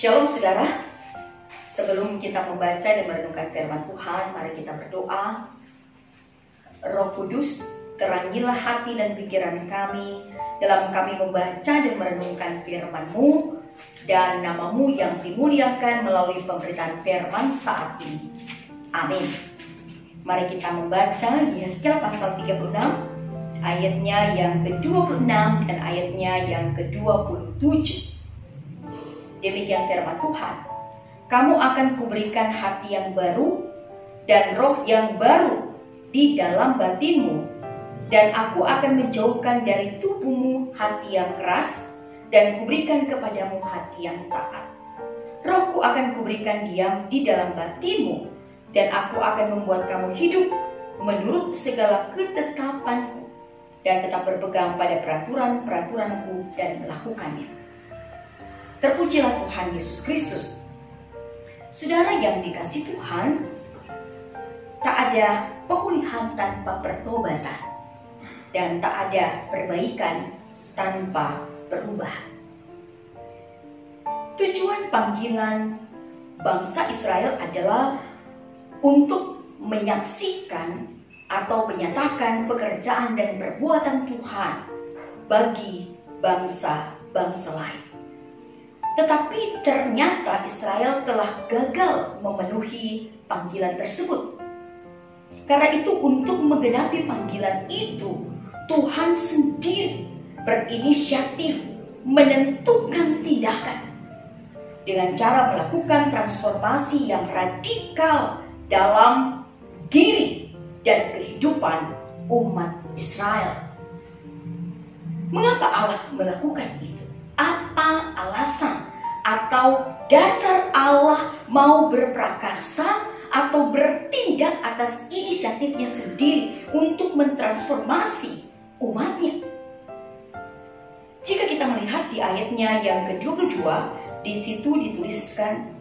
Shalom saudara, sebelum kita membaca dan merenungkan firman Tuhan, mari kita berdoa. Roh Kudus, terangilah hati dan pikiran kami dalam kami membaca dan merenungkan firman-Mu, dan nama-Mu yang dimuliakan melalui pemberitaan firman saat ini. Amin. Mari kita membaca Yesaya pasal 36, ayatnya yang ke-26 dan ayatnya yang ke-27. Demikian firman Tuhan. Kamu akan kuberikan hati yang baru dan roh yang baru di dalam batinmu, dan aku akan menjauhkan dari tubuhmu hati yang keras dan kuberikan kepadamu hati yang taat. Rohku akan kuberikan diam di dalam batinmu, dan aku akan membuat kamu hidup menurut segala ketetapanku dan tetap berpegang pada peraturan-peraturanku dan melakukannya. Terpujilah Tuhan Yesus Kristus. Saudara yang dikasihi Tuhan, tak ada pemulihan tanpa pertobatan, dan tak ada perbaikan tanpa perubahan. Tujuan panggilan bangsa Israel adalah untuk menyaksikan atau menyatakan pekerjaan dan perbuatan Tuhan bagi bangsa-bangsa lain. Tetapi ternyata Israel telah gagal memenuhi panggilan tersebut. Karena itu, untuk menggenapi panggilan itu, Tuhan sendiri berinisiatif menentukan tindakan dengan cara melakukan transformasi yang radikal dalam diri dan kehidupan umat Israel. Mengapa Allah melakukan itu? Apa alasan atau dasar Allah mau berprakarsa atau bertindak atas inisiatifnya sendiri untuk mentransformasi umatnya? Jika kita melihat di ayatnya yang ke-22, di situ dituliskan,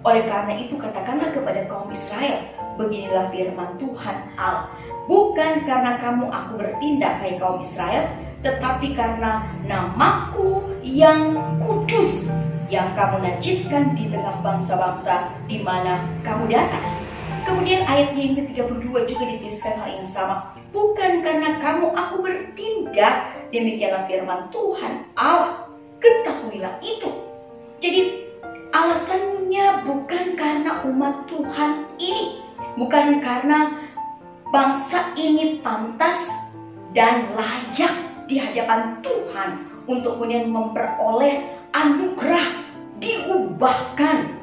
oleh karena itu katakanlah kepada kaum Israel, beginilah firman Tuhan Allah, bukan karena kamu aku bertindak, hai kaum Israel, tetapi karena namaku yang kudus yang kamu najiskan di tengah bangsa-bangsa di mana kamu datang. Kemudian ayatnya yang ke-32 juga dituliskan hal yang sama. Bukan karena kamu aku bertindak, demikianlah firman Tuhan Allah, ketahuilah itu. Jadi alasannya bukan karena umat Tuhan ini, bukan karena bangsa ini pantas dan layak di hadapan Tuhan untuk kemudian memperoleh anugerah, diubahkan,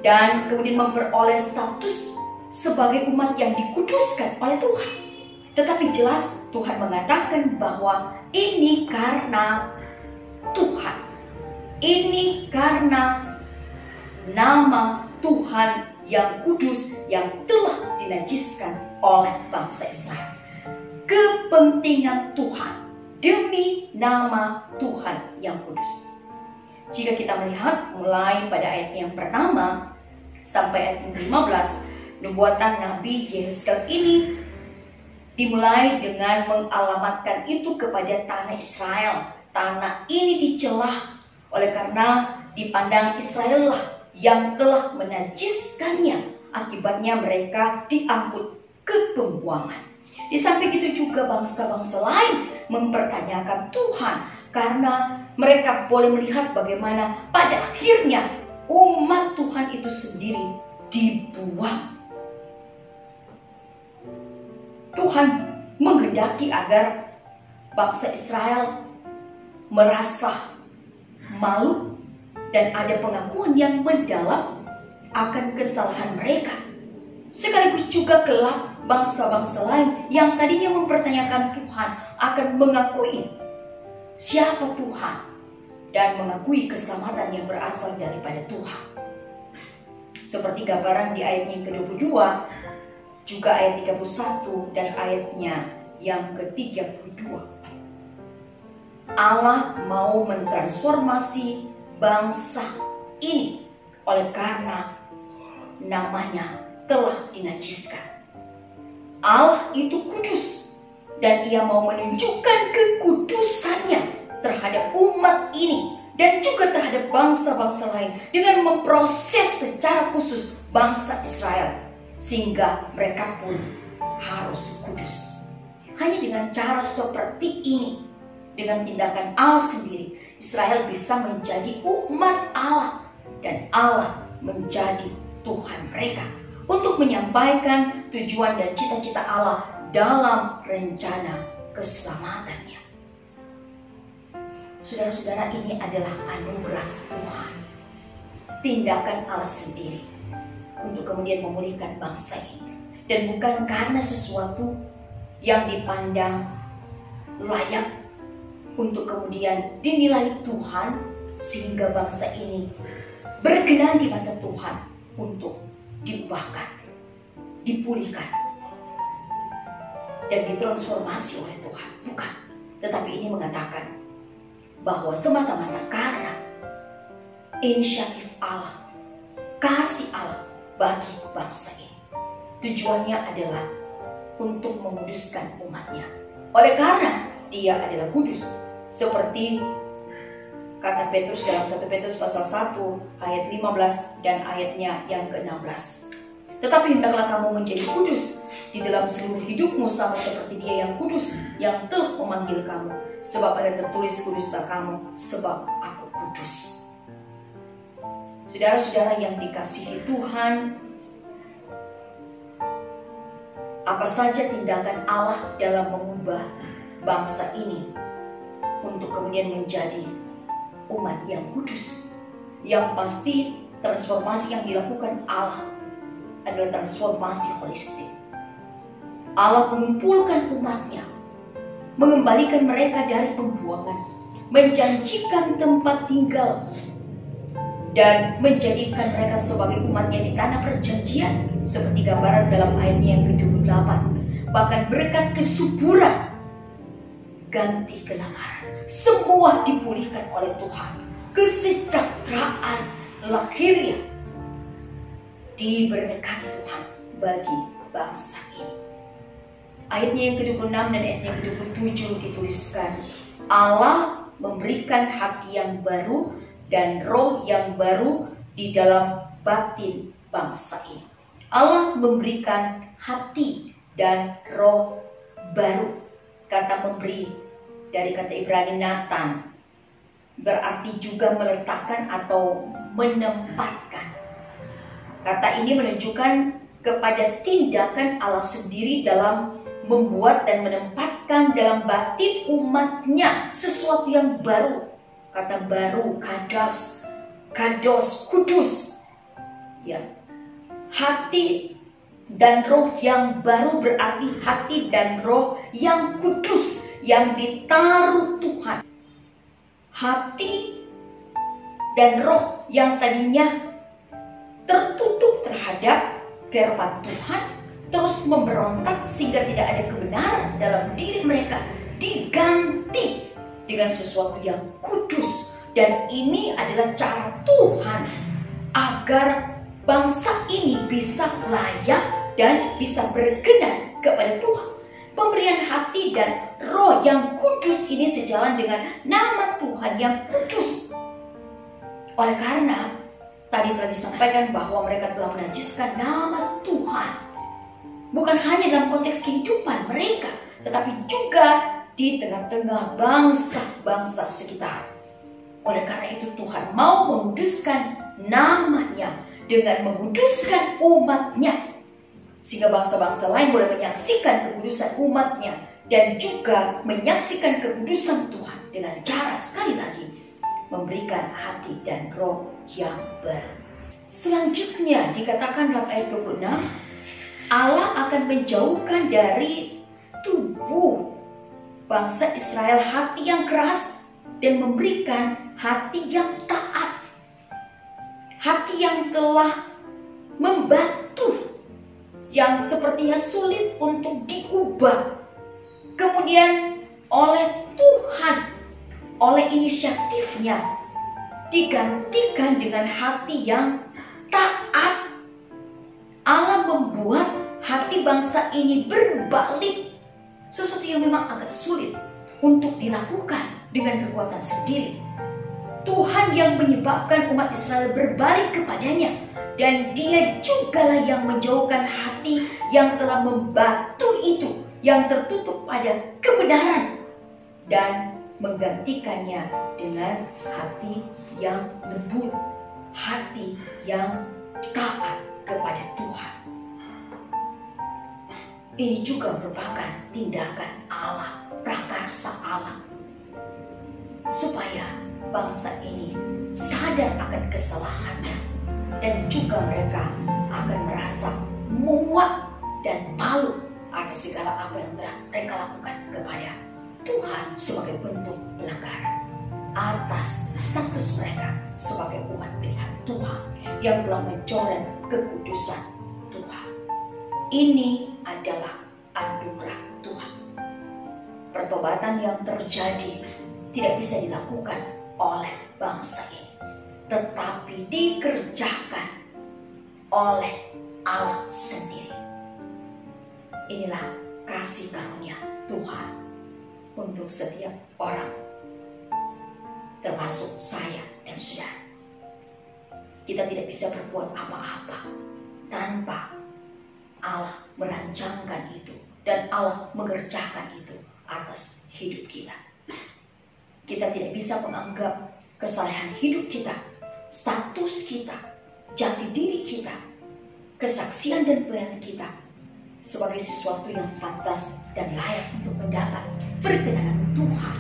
dan kemudian memperoleh status sebagai umat yang dikuduskan oleh Tuhan. Tetapi jelas Tuhan mengatakan bahwa ini karena Tuhan, ini karena nama Tuhan yang kudus yang telah dinajiskan oleh bangsa Israel. Kepentingan Tuhan demi nama Tuhan yang kudus. Jika kita melihat mulai pada ayat yang pertama sampai ayat yang 15, nubuatan Nabi Yehezkiel ini dimulai dengan mengalamatkan itu kepada tanah Israel. Tanah ini dicelah oleh karena dipandang Israel lah yang telah menajiskannya. Akibatnya mereka diangkut ke pembuangan. Di samping itu juga bangsa-bangsa lain mempertanyakan Tuhan karena mereka boleh melihat bagaimana pada akhirnya umat Tuhan itu sendiri dibuang. Tuhan menghendaki agar bangsa Israel merasa malu dan ada pengakuan yang mendalam akan kesalahan mereka. Sekaligus juga kelak bangsa-bangsa lain yang tadinya mempertanyakan Tuhan akan mengakui siapa Tuhan dan mengakui keselamatan yang berasal daripada Tuhan. Seperti gambaran di ayat yang ke-22, juga ayat 31 dan ayatnya yang ke-32. Allah mau mentransformasi bangsa ini oleh karena namanya telah dinajiskan. Allah itu kudus dan Ia mau menunjukkan kekudusannya terhadap umat ini dan juga terhadap bangsa-bangsa lain dengan memproses secara khusus bangsa Israel sehingga mereka pun harus kudus. Hanya dengan cara seperti ini, dengan tindakan Allah sendiri, Israel bisa menjadi umat Allah dan Allah menjadi Tuhan mereka untuk menyampaikan tujuan dan cita-cita Allah dalam rencana keselamatannya. Saudara-saudara, ini adalah anugerah Tuhan, tindakan Allah sendiri untuk kemudian memulihkan bangsa ini, dan bukan karena sesuatu yang dipandang layak untuk kemudian dinilai Tuhan sehingga bangsa ini berkenan di mata Tuhan untuk diubahkan, dipulihkan, dan ditransformasi oleh Tuhan. Bukan, tetapi ini mengatakan bahwa semata-mata karena inisiatif Allah, kasih Allah bagi bangsa ini. Tujuannya adalah untuk menguduskan umatnya. Oleh karena dia adalah kudus, seperti kata Petrus dalam 1 Petrus pasal 1 ayat 15 dan ayatnya yang ke-16. Tetapi hendaklah kamu menjadi kudus di dalam seluruh hidupmu sama seperti Dia yang kudus yang telah memanggil kamu. Sebab ada tertulis, kuduslah kamu sebab aku kudus. Saudara-saudara yang dikasihi Tuhan, apa saja tindakan Allah dalam mengubah bangsa ini untuk kemudian menjadi umat yang kudus, yang pasti transformasi yang dilakukan Allah adalah transformasi holistik. Allah mengumpulkan umatnya, mengembalikan mereka dari pembuangan, menjanjikan tempat tinggal, dan menjadikan mereka sebagai umatnya di tanah perjanjian, seperti gambaran dalam ayatnya yang ke-28. Bahkan berkat kesuburan, ganti kelaparan, semua dipulihkan oleh Tuhan. Kesejahteraan lahirnya diberkati Tuhan bagi bangsa ini. Ayatnya yang ke-26 dan ayatnya yang ke-27 dituliskan, Allah memberikan hati yang baru dan roh yang baru di dalam batin bangsa ini. Allah memberikan hati dan roh baru. Kata memberi dari kata Ibrani Natan berarti juga meletakkan atau menempatkan. Kata ini menunjukkan kepada tindakan Allah sendiri dalam membuat dan menempatkan dalam batin umatnya sesuatu yang baru. Kata baru, kados, kudus. Ya. Hati dan roh yang baru berarti hati dan roh yang kudus, yang ditaruh Tuhan. Hati dan roh yang tadinya tertutup terhadap firman Tuhan terus memberontak sehingga tidak ada kebenaran dalam diri mereka, diganti dengan sesuatu yang kudus. Dan ini adalah cara Tuhan agar bangsa ini bisa layak dan bisa berkenan kepada Tuhan. Pemberian hati dan roh yang kudus ini sejalan dengan nama Tuhan yang kudus. Oleh karena tadi telah disampaikan bahwa mereka telah menajiskan nama Tuhan, bukan hanya dalam konteks kehidupan mereka, tetapi juga di tengah-tengah bangsa-bangsa sekitar. Oleh karena itu Tuhan mau menguduskan namanya dengan menguduskan umatnya, sehingga bangsa-bangsa lain boleh menyaksikan kekudusan umatnya dan juga menyaksikan kekudusan Tuhan dengan cara sekali lagi memberikan hati dan roh yang baru. Selanjutnya dikatakan dalam ayat 26, Allah akan menjauhkan dari tubuh bangsa Israel hati yang keras dan memberikan hati yang taat, hati yang telah membatu, yang sepertinya sulit untuk diubah. Kemudian oleh Tuhan, oleh inisiatifnya, digantikan dengan hati yang taat. Allah membuat hati bangsa ini berbalik, sesuatu yang memang agak sulit untuk dilakukan dengan kekuatan sendiri. Tuhan yang menyebabkan umat Israel berbalik kepadanya. Dan Dia jugalah yang menjauhkan hati yang telah membatu itu, yang tertutup pada kebenaran, dan menggantikannya dengan hati yang lembut, hati yang taat kepada Tuhan. Ini juga merupakan tindakan Allah, prakarsa Allah, supaya bangsa ini sadar akan kesalahannya, dan juga mereka akan merasa muak dan malu atas segala apa yang telah mereka lakukan kepada Tuhan sebagai bentuk pelanggaran atas status mereka sebagai umat pilihan Tuhan yang telah mencoret kekudusan Tuhan. Ini adalah anugerah Tuhan. Pertobatan yang terjadi tidak bisa dilakukan oleh bangsa ini, tetapi dikerjakan oleh Allah sendiri. Inilah kasih karunia Tuhan untuk setiap orang, termasuk saya dan saudara. Kita tidak bisa berbuat apa-apa tanpa Allah merancangkan itu dan Allah mengerjakan itu atas hidup kita. Kita tidak bisa menganggap kesalahan hidup kita, status kita, jati diri kita, kesaksian dan pelayanan kita sebagai sesuatu yang pantas dan layak untuk mendapat perkenanan Tuhan.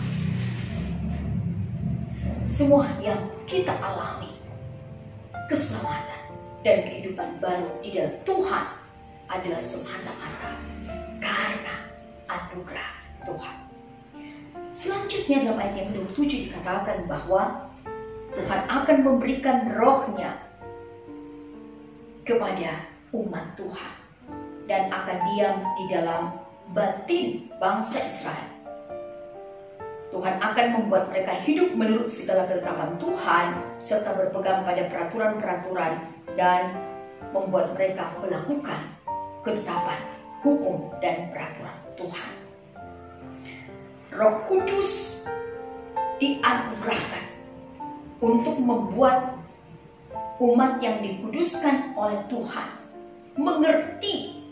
Semua yang kita alami, keselamatan dan kehidupan baru di dalam Tuhan, adalah semata-mata karena anugerah Tuhan. Selanjutnya dalam ayat yang 27 dikatakan bahwa Tuhan akan memberikan roh-Nya kepada umat Tuhan dan akan diam di dalam batin bangsa Israel. Tuhan akan membuat mereka hidup menurut segala ketetapan Tuhan serta berpegang pada peraturan-peraturan dan membuat mereka melakukan ketetapan, hukum, dan peraturan Tuhan. Roh Kudus dianugerahkan untuk membuat umat yang dikuduskan oleh Tuhan mengerti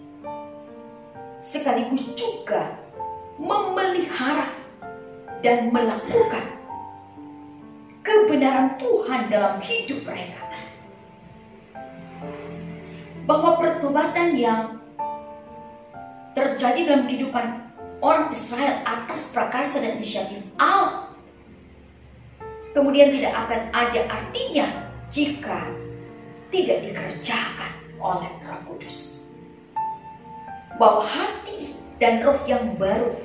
sekaligus juga memelihara dan melakukan kebenaran Tuhan dalam hidup mereka. Bahwa pertobatan yang terjadi dalam kehidupan orang Israel atas prakarsa dan inisiatif Allah kemudian tidak akan ada artinya jika tidak dikerjakan oleh Roh Kudus. Bahwa hati dan roh yang baru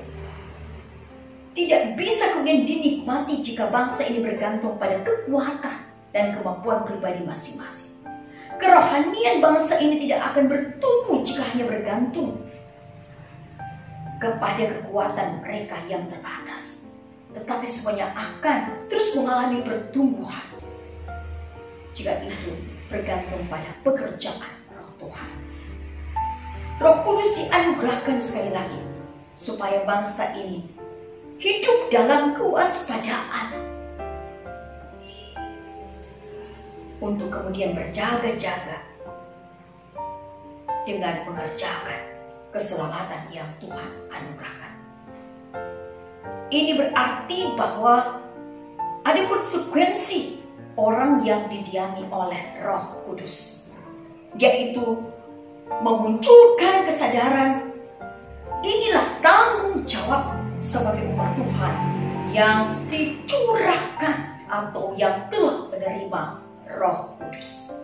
tidak bisa kemudian dinikmati jika bangsa ini bergantung pada kekuatan dan kemampuan pribadi masing-masing. Kerohanian bangsa ini tidak akan bertumbuh jika hanya bergantung kepada kekuatan mereka yang terbatas, tetapi semuanya akan terus mengalami pertumbuhan jika itu bergantung pada pekerjaan Roh Tuhan. Roh Kudus dianugerahkan sekali lagi supaya bangsa ini hidup dalam kewaspadaan untuk kemudian berjaga-jaga dengan mengerjakan keselamatan yang Tuhan anugerahkan. Ini berarti bahwa ada konsekuensi orang yang didiami oleh Roh Kudus, yaitu memunculkan kesadaran inilah tanggung jawab sebagai umat Tuhan yang dicurahkan atau yang telah menerima Roh Kudus.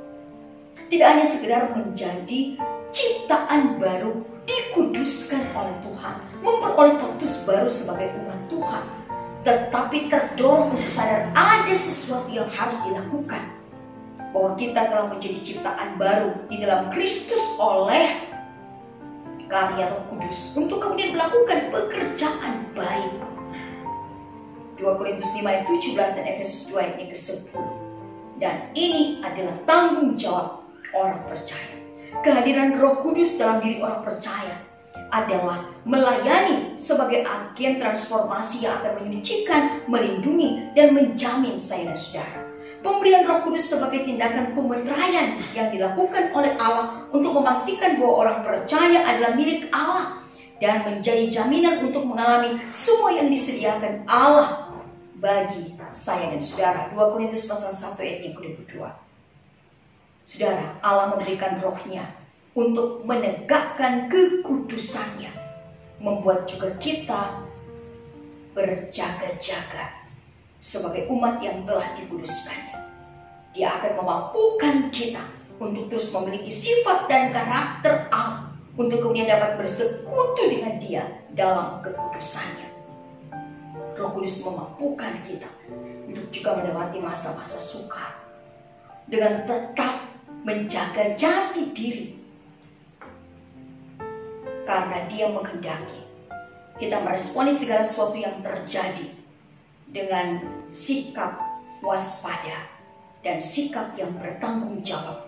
Tidak hanya sekedar menjadi ciptaan baru, dikuduskan oleh Tuhan, memperoleh status baru sebagai umat Tuhan, tetapi terdorong untuk sadar ada sesuatu yang harus dilakukan, bahwa kita telah menjadi ciptaan baru di dalam Kristus oleh karya Roh Kudus untuk kemudian melakukan pekerjaan baik. 2 Korintus 5 ayat 17 dan Efesus 2 ayat ke-10. Dan ini adalah tanggung jawab orang percaya. Kehadiran Roh Kudus dalam diri orang percaya adalah melayani sebagai agen transformasi yang akan menyucikan, melindungi, dan menjamin saya dan saudara. Pemberian Roh Kudus sebagai tindakan pemeteraian yang dilakukan oleh Allah untuk memastikan bahwa orang percaya adalah milik Allah dan menjadi jaminan untuk mengalami semua yang disediakan Allah bagi saya dan saudara. 2 Korintus pasal 1 ayat yang ke-22. Saudara, Allah memberikan rohnya untuk menegakkan kekudusannya, membuat juga kita berjaga-jaga sebagai umat yang telah dikuduskannya. Dia akan memampukan kita untuk terus memiliki sifat dan karakter Allah, untuk kemudian dapat bersekutu dengan Dia dalam kekudusannya. Roh Kudus memampukan kita untuk juga melewati masa-masa sukar dengan tetap menjaga jati diri, karena Dia menghendaki kita meresponi segala sesuatu yang terjadi dengan sikap waspada dan sikap yang bertanggung jawab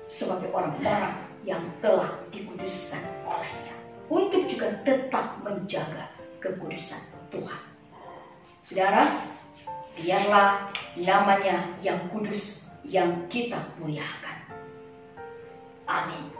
sebagai orang-orang yang telah dikuduskan olehnya, untuk juga tetap menjaga kekudusan Tuhan. Saudara, biarlah namanya yang kudus yang kita muliakan. Amin.